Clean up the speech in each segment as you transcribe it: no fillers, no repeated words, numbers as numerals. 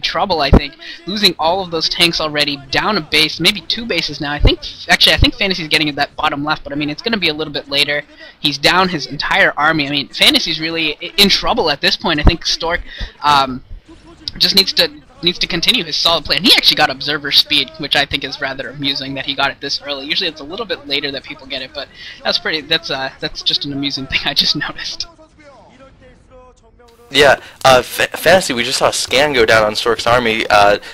trouble, I think, losing all of those tanks already, down a base, maybe 2 bases now. I think Fantasy's getting at that bottom left, but I mean, it's going to be a little bit later. He's down his entire army. I mean, Fantasy's really in trouble at this point. I think Stork just needs to continue his solid play. And he actually got observer speed, which I think is rather amusing that he got it this early. Usually it's a little bit later that people get it, but that's just an amusing thing I just noticed. Yeah, Fantasy, we just saw a scan go down on Stork's army,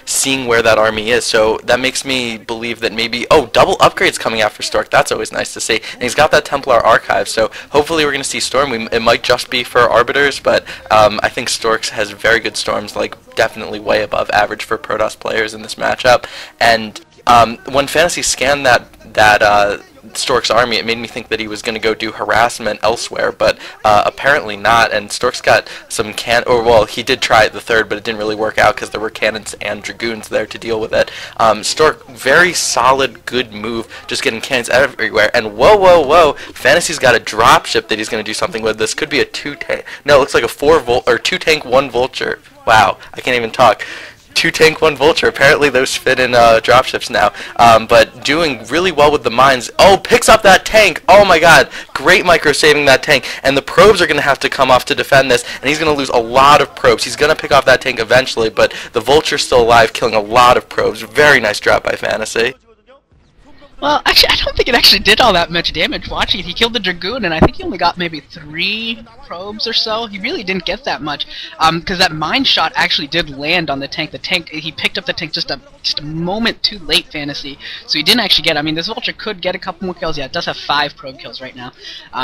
seeing where that army is, so that makes me believe that maybe, oh, double upgrades coming out for Stork, that's always nice to see, and he's got that Templar archive, so hopefully we're going to see Storm. It might just be for Arbiters, but I think Stork's has very good Storms, like definitely way above average for Protoss players in this matchup, and when Fantasy scanned that Stork's army, it made me think that he was going to go do harassment elsewhere, but apparently not, and Stork's got some he did try it the third, but it didn't really work out because there were cannons and dragoons there to deal with it. Stork, very solid, good move, just getting cannons everywhere, and whoa, Fantasy's got a dropship that he's going to do something with. This could be a 2-tank, no, it looks like a 2-tank, 1 vulture. Wow, I can't even talk. 2-tank, 1 vulture. Apparently those fit in dropships now. But doing really well with the mines. Oh, picks up that tank. Oh my god. Great micro saving that tank. And the probes are going to have to come off to defend this. And he's going to lose a lot of probes. He's going to pick off that tank eventually. But the vulture's still alive, killing a lot of probes. Very nice drop by Fantasy. Well, actually, I don't think it actually did all that much damage watching it. He killed the Dragoon, and I think he only got maybe 3 probes or so. He really didn't get that much, because that mine shot actually did land on the tank. He picked up the tank just a moment too late, Fantasy, so he didn't actually get it. I mean, this Vulture could get a couple more kills. Yeah, it does have 5 probe kills right now.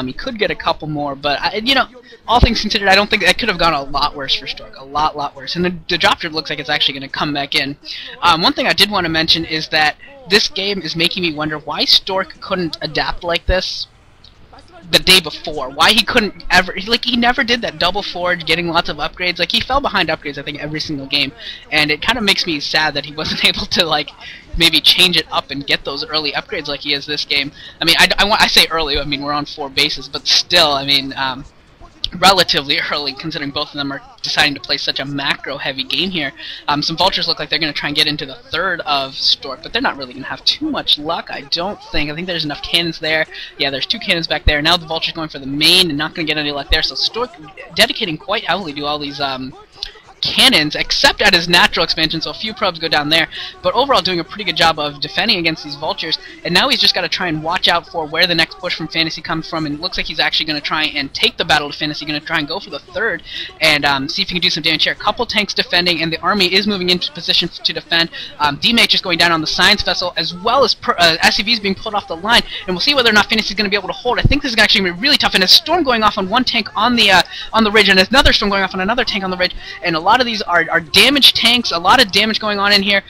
He could get a couple more, but, you know, all things considered, I don't think that could have gone a lot worse for Stork. A lot worse. And the dropship looks like it's actually going to come back in. One thing I did want to mention is that this game is making me wonder why Stork couldn't adapt like this the day before. Why he couldn't ever, he never did that double forge, getting lots of upgrades. Like, he fell behind upgrades, I think, every single game, and it kind of makes me sad that he wasn't able to, like, maybe change it up and get those early upgrades like he is this game. I mean, I say early, I mean, we're on 4 bases, but still, I mean, relatively early, considering both of them are deciding to play such a macro-heavy game here. Some Vultures look like they're going to try and get into the 3rd of Stork, but they're not really going to have too much luck, I don't think. I think there's enough cannons there. Yeah, there's 2 cannons back there. Now the Vulture's going for the main and not going to get any luck there, so Stork dedicating quite heavily to all these cannons, except at his natural expansion, so a few probes go down there, but overall doing a pretty good job of defending against these Vultures, and now he's just got to try and watch out for where the next push from Fantasy comes from, and it looks like he's actually going to try and take the battle to Fantasy, going to try and go for the 3rd, and see if he can do some damage here. A couple tanks defending, and the army is moving into position to defend. D-Mate just going down on the Science Vessel, as well as SCVs being pulled off the line, and we'll see whether or not Fantasy is going to be able to hold. I think this is actually going to be really tough, and a storm going off on one tank on the ridge, and another storm going off on another tank on the ridge, and a lot of these are damaged tanks, a lot of damage going on in here,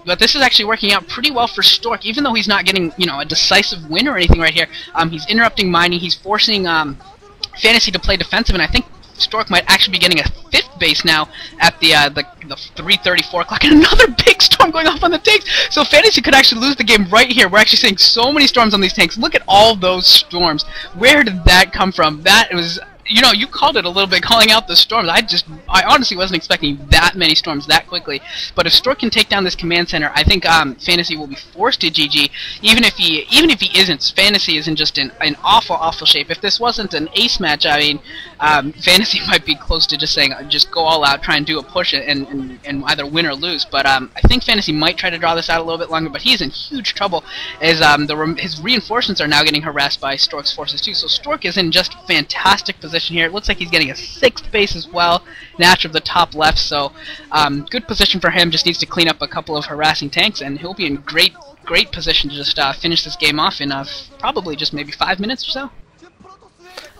but this is actually working out pretty well for Stork, even though he's not getting, you know, a decisive win or anything right here. He's interrupting mining, he's forcing Fantasy to play defensive, and I think Stork might actually be getting a 5th base now at the 3:30, 4 o'clock, and another big storm going off on the tanks. So Fantasy could actually lose the game right here. We're actually seeing so many storms on these tanks. Look at all those storms. Where did that come from? That was, you know, you called it a little bit, calling out the storms. I honestly wasn't expecting that many storms that quickly. But if Stork can take down this command center, I think Fantasy will be forced to GG. Even if he isn't, Fantasy is in just an awful shape. If this wasn't an ace match, I mean, Fantasy might be close to just saying, just go all out, try and do a push and either win or lose. But I think Fantasy might try to draw this out a little bit longer. But he's in huge trouble as his reinforcements are now getting harassed by Stork's forces too. So Stork is in just fantastic position here. It looks like he's getting a 6th base as well, Natch of the top left, so good position for him. Just needs to clean up a couple of harassing tanks, and he'll be in great position to just finish this game off in probably just maybe 5 minutes or so.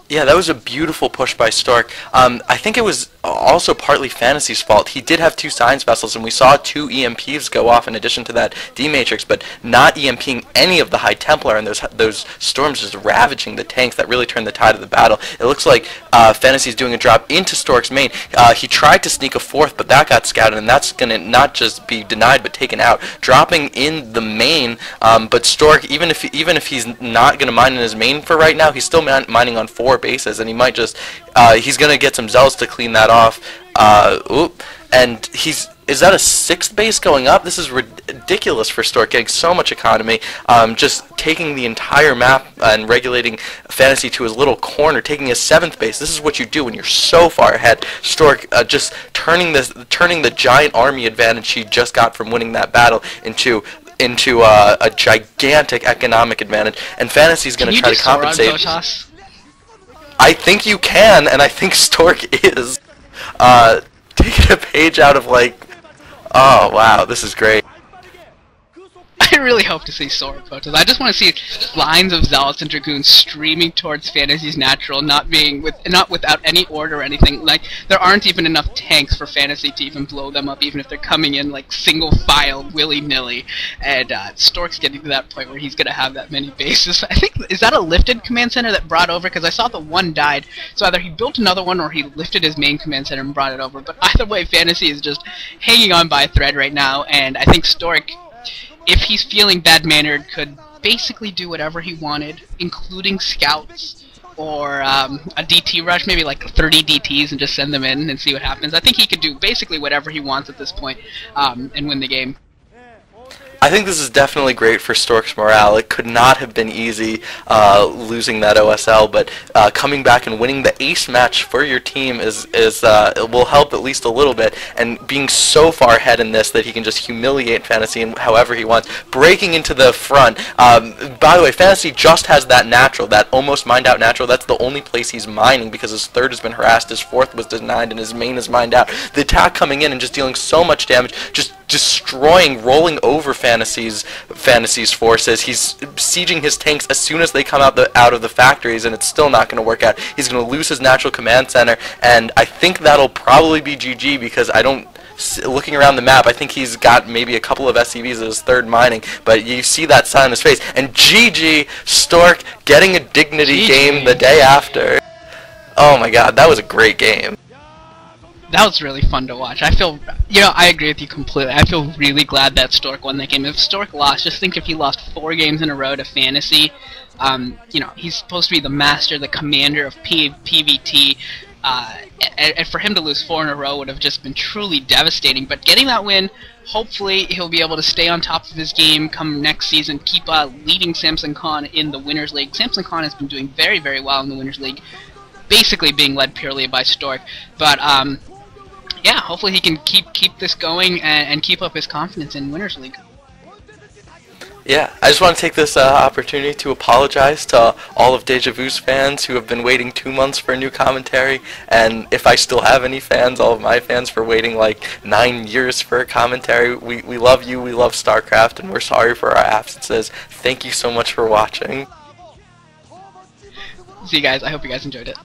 Yeah, that was a beautiful push by Stork. I think it was also partly Fantasy's fault. He did have 2 Science Vessels, and we saw 2 EMPs go off in addition to that D-Matrix, but not EMPing any of the High Templar, and those storms just ravaging the tanks. That really turned the tide of the battle. It looks like Fantasy's doing a drop into Stork's main. He tried to sneak a 4th, but that got scouted, and that's going to not just be denied, but taken out. Dropping in the main, but Stork, even if he's not going to mine in his main for right now, he's still mining on 4 bases, and he might just he's gonna get some zealots to clean that off. And he's is that a 6th base going up? This is ridiculous for Stork, getting so much economy, just taking the entire map and regulating Fantasy to his little corner, taking his 7th base. This is what you do when you're so far ahead. Stork just turning the giant army advantage he just got from winning that battle into a gigantic economic advantage, and Fantasy's going to try to compensate. Protoss? I think you can, and I think Stork is taking a page out of, like, oh wow, this is great. I really hope to see Stork Protoss. I just want to see lines of Zealots and Dragoons streaming towards Fantasy's natural, not without any order or anything. Like, there aren't even enough tanks for Fantasy to even blow them up, even if they're coming in like single file, willy-nilly. And Stork's getting to that point where he's gonna have that many bases. I think, is that a lifted command center that brought over? Because I saw the one died, so either he built another one or he lifted his main command center and brought it over. But either way, Fantasy is just hanging on by a thread right now, and I think Stork, if he's feeling bad-mannered, could basically do whatever he wanted, including scouts or a DT rush, maybe like 30 DTs, and just send them in and see what happens. I think he could do basically whatever he wants at this point, and win the game. I think this is definitely great for Stork's morale. It could not have been easy losing that OSL, but coming back and winning the ace match for your team will help at least a little bit, and being so far ahead in this that he can just humiliate Fantasy in however he wants, breaking into the front. By the way, Fantasy just has that natural, that almost mined out natural. That's the only place he's mining because his 3rd has been harassed, his 4th was denied, and his main is mined out. The attack coming in and just dealing so much damage, just destroying, rolling over Fantasy's forces. He's sieging his tanks as soon as they come out of the factories, and it's still not going to work out. He's going to lose his natural command center, and I think that'll probably be GG, because looking around the map, I think he's got maybe a couple of SCVs at his 3rd mining, but you see that sign on his face. And GG, Stork getting a dignity game the day after. Oh my god, that was a great game. That was really fun to watch. I feel, I agree with you completely. I feel really glad that Stork won that game. If Stork lost, just think if he lost 4 games in a row to Fantasy. He's supposed to be the master, the commander of PVT. And for him to lose 4 in a row would have just been truly devastating. But getting that win, hopefully he'll be able to stay on top of his game come next season, keep leading Samson Khan in the Winners League. Samson Khan has been doing very, very well in the Winners League, basically being led purely by Stork. But yeah, hopefully he can keep this going and keep up his confidence in Winners League. Yeah, I just want to take this opportunity to apologize to all of Deja Vu's fans who have been waiting 2 months for a new commentary, and if I still have any fans, all of my fans, for waiting like 9 years for a commentary. We love you, we love StarCraft, and we're sorry for our absences. Thank you so much for watching. See you guys, I hope you guys enjoyed it.